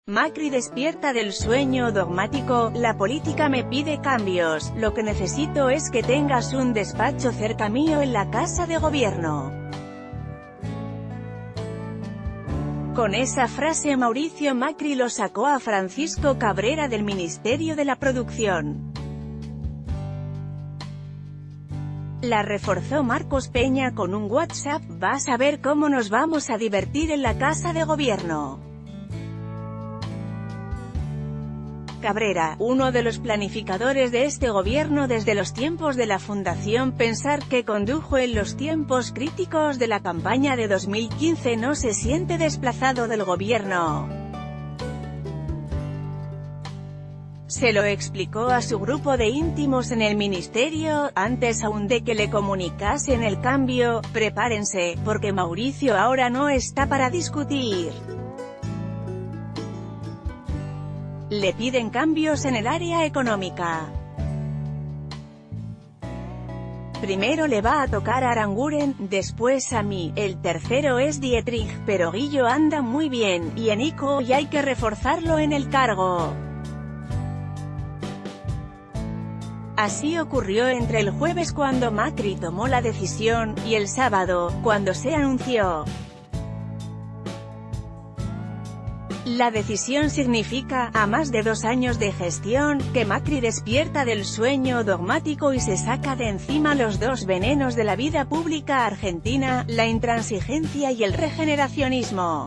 Macri despierta del sueño dogmático, la política me pide cambios, lo que necesito es que tengas un despacho cerca mío en la Casa de Gobierno. Con esa frase Mauricio Macri lo sacó a Francisco Cabrera del Ministerio de la Producción. La reforzó Marcos Peña con un WhatsApp: vas a ver cómo nos vamos a divertir en la Casa de Gobierno. Cabrera, uno de los planificadores de este gobierno desde los tiempos de la Fundación Pensar, que condujo en los tiempos críticos de la campaña de 2015, no se siente desplazado del gobierno. Se lo explicó a su grupo de íntimos en el ministerio, antes aún de que le comunicasen el cambio: prepárense, porque Mauricio ahora no está para discutir. Le piden cambios en el área económica. Primero le va a tocar a Aranguren, después a mí, el tercero es Dietrich, pero Guillo anda muy bien, y a Nico y hay que reforzarlo en el cargo. Así ocurrió entre el jueves, cuando Macri tomó la decisión, y el sábado, cuando se anunció. La decisión significa, a más de 2 años de gestión, que Macri despierta del sueño dogmático y se saca de encima los 2 venenos de la vida pública argentina: la intransigencia y el regeneracionismo.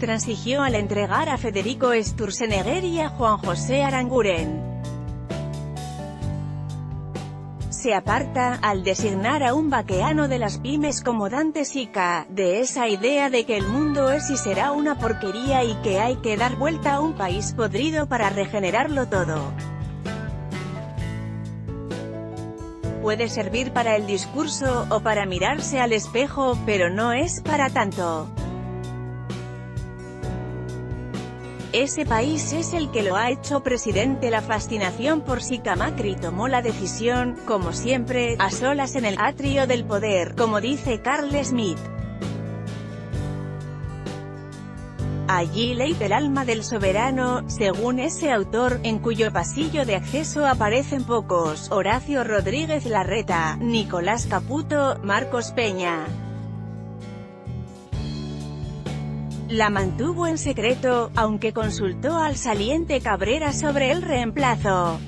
Transigió al entregar a Federico Sturzenegger y a Juan José Aranguren. Se aparta, al designar a un vaqueano de las pymes como Dante Sica, de esa idea de que el mundo es y será una porquería y que hay que dar vuelta a un país podrido para regenerarlo todo. Puede servir para el discurso, o para mirarse al espejo, pero no es para tanto. Ese país es el que lo ha hecho presidente. La fascinación por Sica. Macri tomó la decisión, como siempre, a solas en el atrio del poder, como dice Carl Schmitt. Allí leí el alma del soberano, según ese autor, en cuyo pasillo de acceso aparecen pocos: Horacio Rodríguez Larreta, Nicolás Caputo, Marcos Peña. La mantuvo en secreto, aunque consultó al saliente Cabrera sobre el reemplazo.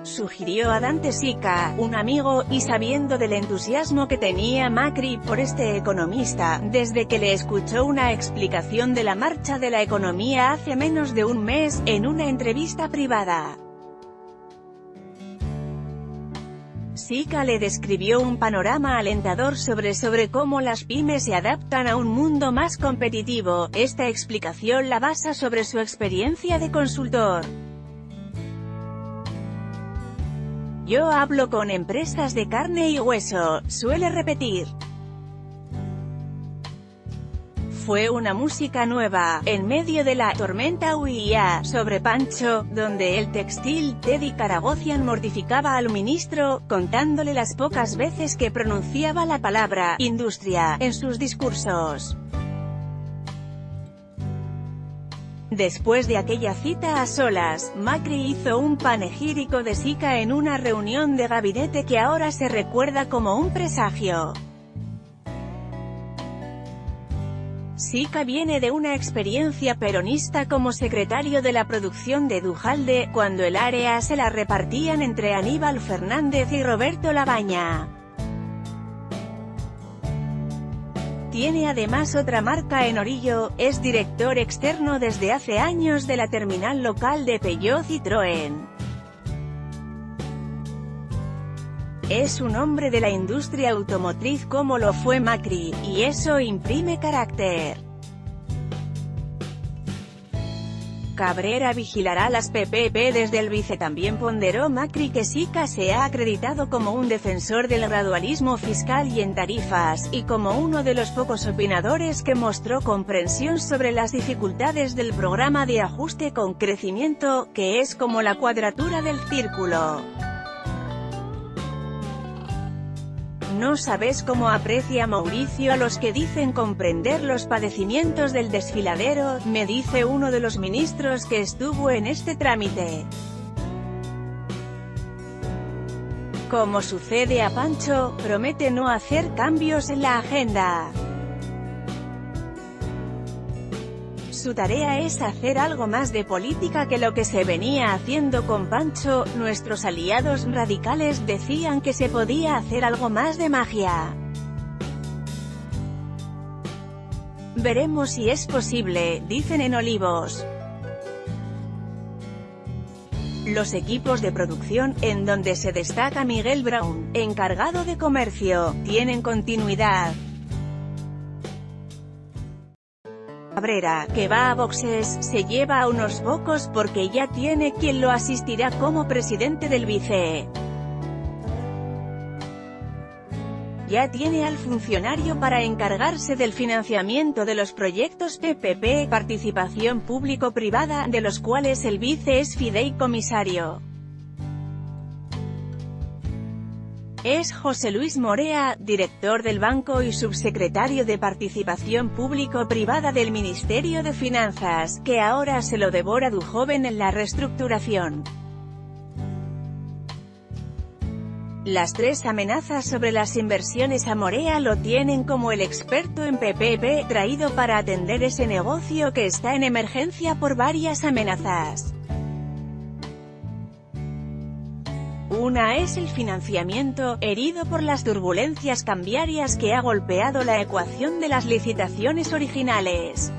Sugirió a Dante Sica, un amigo, y sabiendo del entusiasmo que tenía Macri por este economista, desde que le escuchó una explicación de la marcha de la economía hace menos de un mes, en una entrevista privada. Sica le describió un panorama alentador sobre cómo las pymes se adaptan a un mundo más competitivo. Esta explicación la basa sobre su experiencia de consultor. Yo hablo con empresas de carne y hueso, suele repetir. Fue una música nueva, en medio de la tormenta huía sobre Pancho, donde el textil. Teddy Karagozian mortificaba al ministro, contándole las pocas veces que pronunciaba la palabra industria en sus discursos. Después de aquella cita a solas, Macri hizo un panegírico de Sica en una reunión de gabinete que ahora se recuerda como un presagio. Sica viene de una experiencia peronista como secretario de la producción de Duhalde, cuando el área se la repartían entre Aníbal Fernández y Roberto Labaña. Tiene además otra marca en Orillo, es director externo desde hace años de la terminal local de Peugeot Citroën. Es un hombre de la industria automotriz como lo fue Macri, y eso imprime carácter. Cabrera vigilará las PPP desde el vice. También ponderó Macri que Sica se ha acreditado como un defensor del gradualismo fiscal y en tarifas, y como uno de los pocos opinadores que mostró comprensión sobre las dificultades del programa de ajuste con crecimiento, que es como la cuadratura del círculo. No sabes cómo aprecia Mauricio a los que dicen comprender los padecimientos del desfiladero, me dice uno de los ministros que estuvo en este trámite. Como sucede a Pancho, promete no hacer cambios en la agenda. Su tarea es hacer algo más de política que lo que se venía haciendo con Pancho. Nuestros aliados radicales decían que se podía hacer algo más de magia. Veremos si es posible, dicen en Olivos. Los equipos de producción, en donde se destaca Miguel Brown, encargado de comercio, tienen continuidad. Cabrera, que va a boxes, se lleva a unos pocos porque ya tiene quien lo asistirá como presidente del Vice. Ya tiene al funcionario para encargarse del financiamiento de los proyectos PPP, participación público-privada, de los cuales el Vice es fideicomisario. Es José Luis Morea, director del banco y subsecretario de Participación Público-Privada del Ministerio de Finanzas, que ahora se lo devora Dujoven en la reestructuración. Las tres amenazas sobre las inversiones a Morea lo tienen como el experto en PPP, traído para atender ese negocio que está en emergencia por varias amenazas. Una es el financiamiento, herido por las turbulencias cambiarias que ha golpeado la ecuación de las licitaciones originales.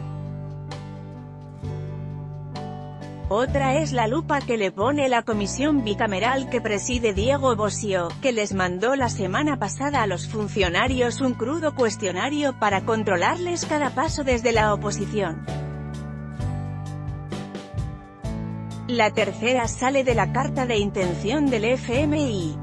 Otra es la lupa que le pone la comisión bicameral que preside Diego Bossio, que les mandó la semana pasada a los funcionarios un crudo cuestionario para controlarles cada paso desde la oposición. La tercera sale de la carta de intención del FMI.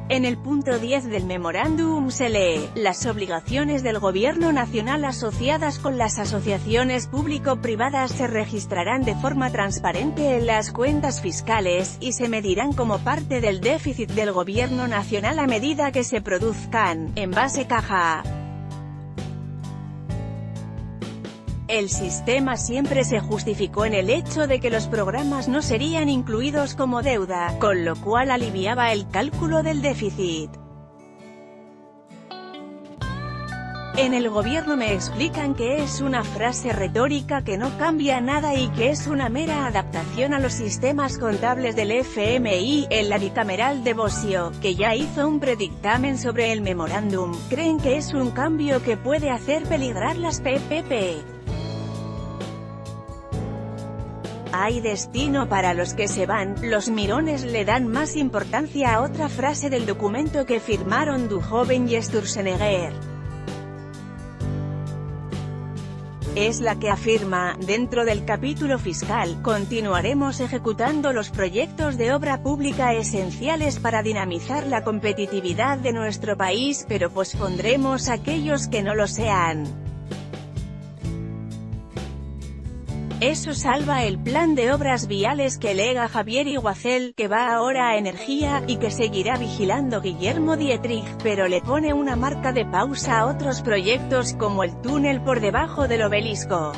En el punto 10 del memorándum se lee: las obligaciones del Gobierno Nacional asociadas con las asociaciones público-privadas se registrarán de forma transparente en las cuentas fiscales, y se medirán como parte del déficit del Gobierno Nacional a medida que se produzcan, en base caja. El sistema siempre se justificó en el hecho de que los programas no serían incluidos como deuda, con lo cual aliviaba el cálculo del déficit. En el gobierno me explican que es una frase retórica que no cambia nada y que es una mera adaptación a los sistemas contables del FMI. En la bicameral de Bossio, que ya hizo un predictamen sobre el memorándum, creen que es un cambio que puede hacer peligrar las PPP. Hay destino para los que se van. Los mirones le dan más importancia a otra frase del documento que firmaron Dujoven y Sturzenegger. Es la que afirma: dentro del capítulo fiscal, continuaremos ejecutando los proyectos de obra pública esenciales para dinamizar la competitividad de nuestro país, pero pospondremos aquellos que no lo sean. Eso salva el plan de obras viales que lega Javier Iguacel, que va ahora a Energía, y que seguirá vigilando Guillermo Dietrich, pero le pone una marca de pausa a otros proyectos como el túnel por debajo del Obelisco.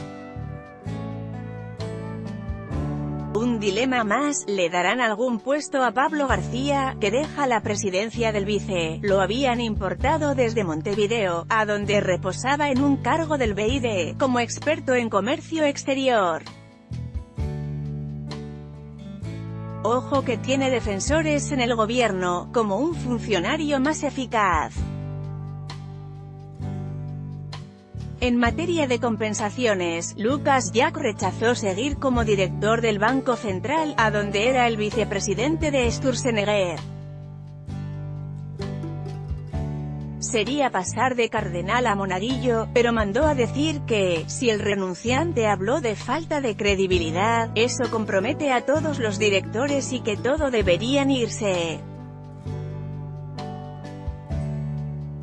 Un dilema más: ¿le darán algún puesto a Pablo García, que deja la presidencia del Vice? Lo habían importado desde Montevideo, a donde reposaba en un cargo del BID, como experto en comercio exterior. Ojo que tiene defensores en el gobierno, como un funcionario más eficaz. En materia de compensaciones, Lucas Llach rechazó seguir como director del Banco Central, a donde era el vicepresidente de Sturzenegger. Sería pasar de cardenal a monaguillo, pero mandó a decir que, si el renunciante habló de falta de credibilidad, eso compromete a todos los directores y que todo deberían irse.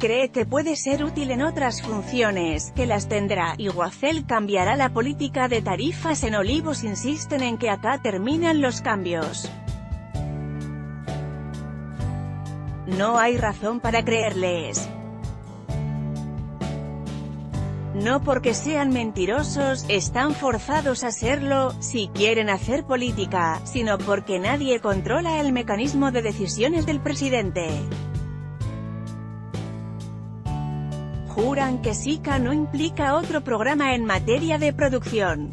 Cree que puede ser útil en otras funciones, que las tendrá. Iguacel cambiará la política de tarifas en Olivos. Insisten en que acá terminan los cambios. no hay razón para creerles. No porque sean mentirosos, están forzados a serlo, si quieren hacer política, sino porque nadie controla el mecanismo de decisiones del presidente. Juran que SICA no implica otro programa en materia de producción.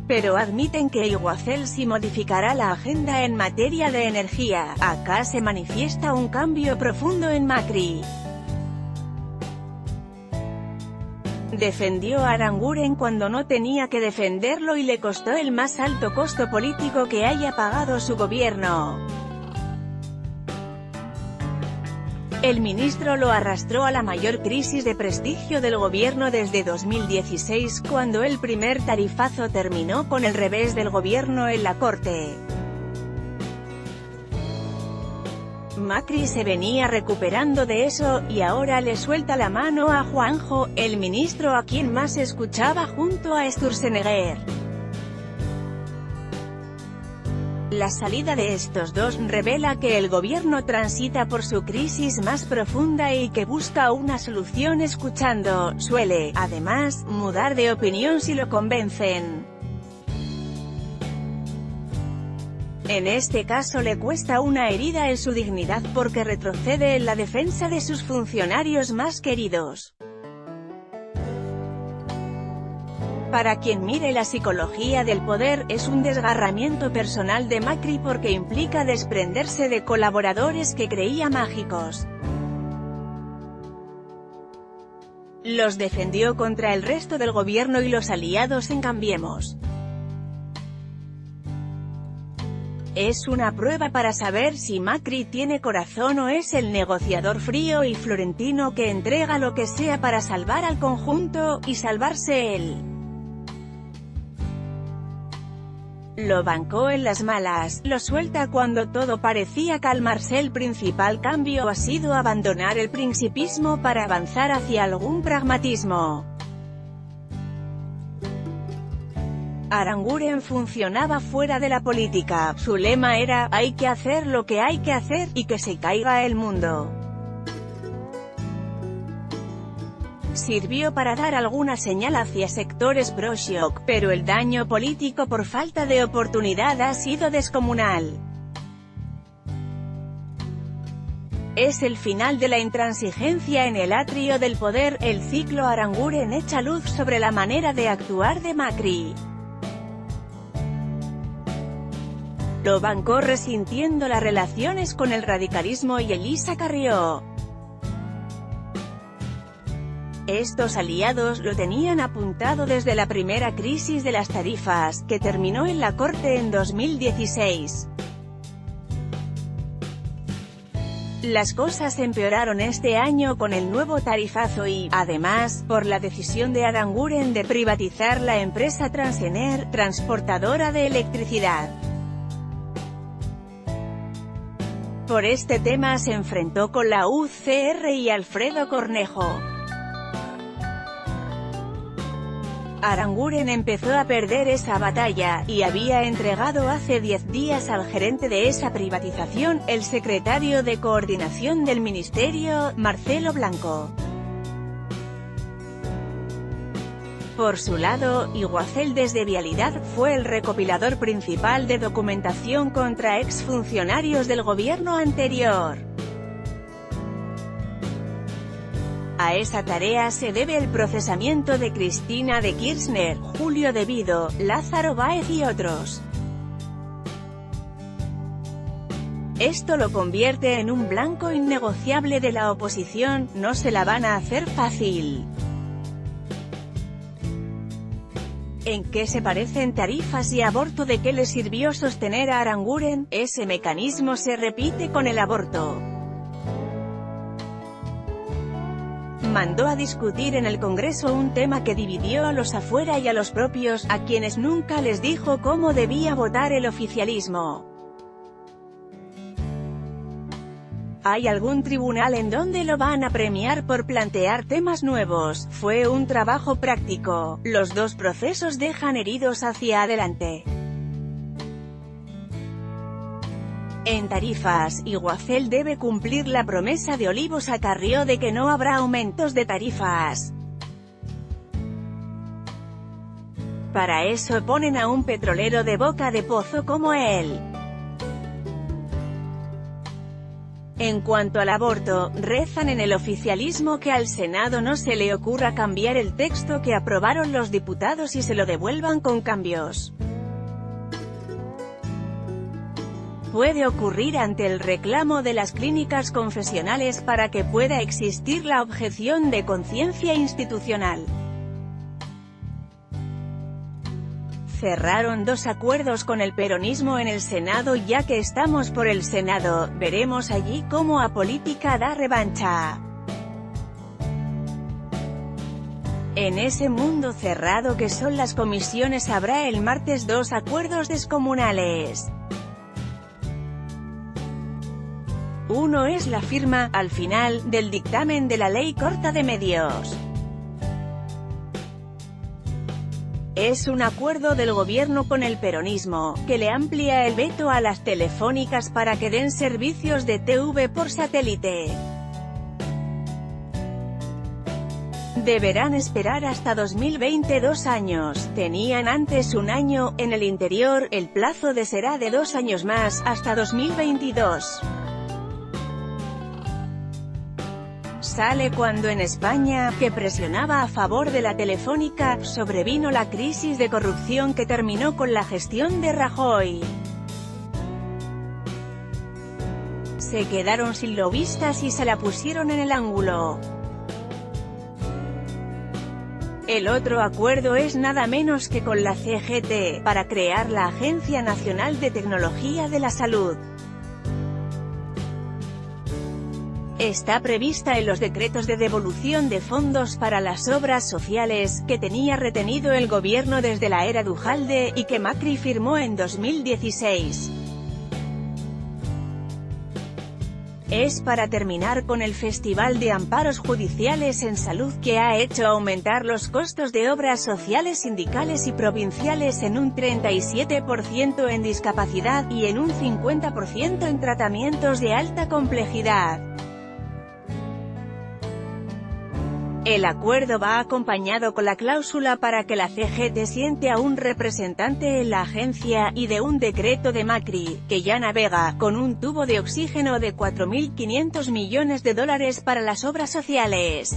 Pero admiten que Iguacel sí modificará la agenda en materia de energía. Acá se manifiesta un cambio profundo en Macri. Defendió a Aranguren cuando no tenía que defenderlo y le costó el más alto costo político que haya pagado su gobierno. El ministro lo arrastró a la mayor crisis de prestigio del gobierno desde 2016, cuando el primer tarifazo terminó con el revés del gobierno en la Corte. Macri se venía recuperando de eso, y ahora le suelta la mano a Juanjo, el ministro a quien más escuchaba junto a Sturzenegger. La salida de estos dos revela que el gobierno transita por su crisis más profunda y que busca una solución escuchando. Suele, además, mudar de opinión si lo convencen. En este caso le cuesta una herida en su dignidad porque retrocede en la defensa de sus funcionarios más queridos. Para quien mire la psicología del poder, es un desgarramiento personal de Macri porque implica desprenderse de colaboradores que creía mágicos. Los defendió contra el resto del gobierno y los aliados en Cambiemos. Es una prueba para saber si Macri tiene corazón o es el negociador frío y florentino que entrega lo que sea para salvar al conjunto, y salvarse él. Lo bancó en las malas, lo suelta cuando todo parecía calmarse. El principal cambio ha sido abandonar el principismo para avanzar hacia algún pragmatismo. Aranguren funcionaba fuera de la política, su lema era, hay que hacer lo que hay que hacer, y que se caiga el mundo. Sirvió para dar alguna señal hacia sectores pro-shock, pero el daño político por falta de oportunidad ha sido descomunal. Es el final de la intransigencia en el atrio del poder. El ciclo Aranguren echa luz sobre la manera de actuar de Macri. Lo bancó resintiendo las relaciones con el radicalismo y Elisa Carrió. Estos aliados lo tenían apuntado desde la primera crisis de las tarifas, que terminó en la Corte en 2016. Las cosas empeoraron este año con el nuevo tarifazo y, además, por la decisión de Aranguren de privatizar la empresa Transener, transportadora de electricidad. Por este tema se enfrentó con la UCR y Alfredo Cornejo. Aranguren empezó a perder esa batalla, y había entregado hace 10 días al gerente de esa privatización, el secretario de Coordinación del Ministerio, Marcelo Blanco. Por su lado, Iguacel desde Vialidad fue el recopilador principal de documentación contra exfuncionarios del gobierno anterior. A esa tarea se debe el procesamiento de Cristina de Kirchner, Julio De Vido, Lázaro Báez y otros. Esto lo convierte en un blanco innegociable de la oposición, no se la van a hacer fácil. ¿En qué se parecen tarifas y aborto? ¿De qué le sirvió sostener a Aranguren? Ese mecanismo se repite con el aborto. Mandó a discutir en el Congreso un tema que dividió a los afuera y a los propios, a quienes nunca les dijo cómo debía votar el oficialismo. ¿Hay algún tribunal en donde lo van a premiar por plantear temas nuevos? Fue un trabajo práctico. Los dos procesos dejan heridos hacia adelante. En tarifas, Iguacel debe cumplir la promesa de Olivos a Carrió de que no habrá aumentos de tarifas. Para eso ponen a un petrolero de boca de pozo como él. En cuanto al aborto, rezan en el oficialismo que al Senado no se le ocurra cambiar el texto que aprobaron los diputados y se lo devuelvan con cambios. Puede ocurrir ante el reclamo de las clínicas confesionales para que pueda existir la objeción de conciencia institucional. Cerraron 2 acuerdos con el peronismo en el Senado. Ya que estamos por el Senado, veremos allí cómo a política da revancha. En ese mundo cerrado que son las comisiones habrá el martes 2 acuerdos descomunales. Uno es la firma, al final, del dictamen de la ley corta de medios. Es un acuerdo del gobierno con el peronismo, que le amplía el veto a las telefónicas para que den servicios de TV por satélite. Deberán esperar hasta 2020 2 años, tenían antes 1 año, en el interior, el plazo será de 2 años más, hasta 2022. Sale cuando en España, que presionaba a favor de la telefónica, sobrevino la crisis de corrupción que terminó con la gestión de Rajoy. Se quedaron sin lobistas y se la pusieron en el ángulo. El otro acuerdo es nada menos que con la CGT, para crear la Agencia Nacional de Tecnología de la Salud. Está prevista en los decretos de devolución de fondos para las obras sociales, que tenía retenido el gobierno desde la era Duhalde, y que Macri firmó en 2016. Es para terminar con el festival de amparos judiciales en salud que ha hecho aumentar los costos de obras sociales sindicales y provinciales en un 37% en discapacidad, y en un 50% en tratamientos de alta complejidad. El acuerdo va acompañado con la cláusula para que la CGT siente a un representante en la agencia, y de un decreto de Macri, que ya navega, con un tubo de oxígeno de $4.500 millones para las obras sociales.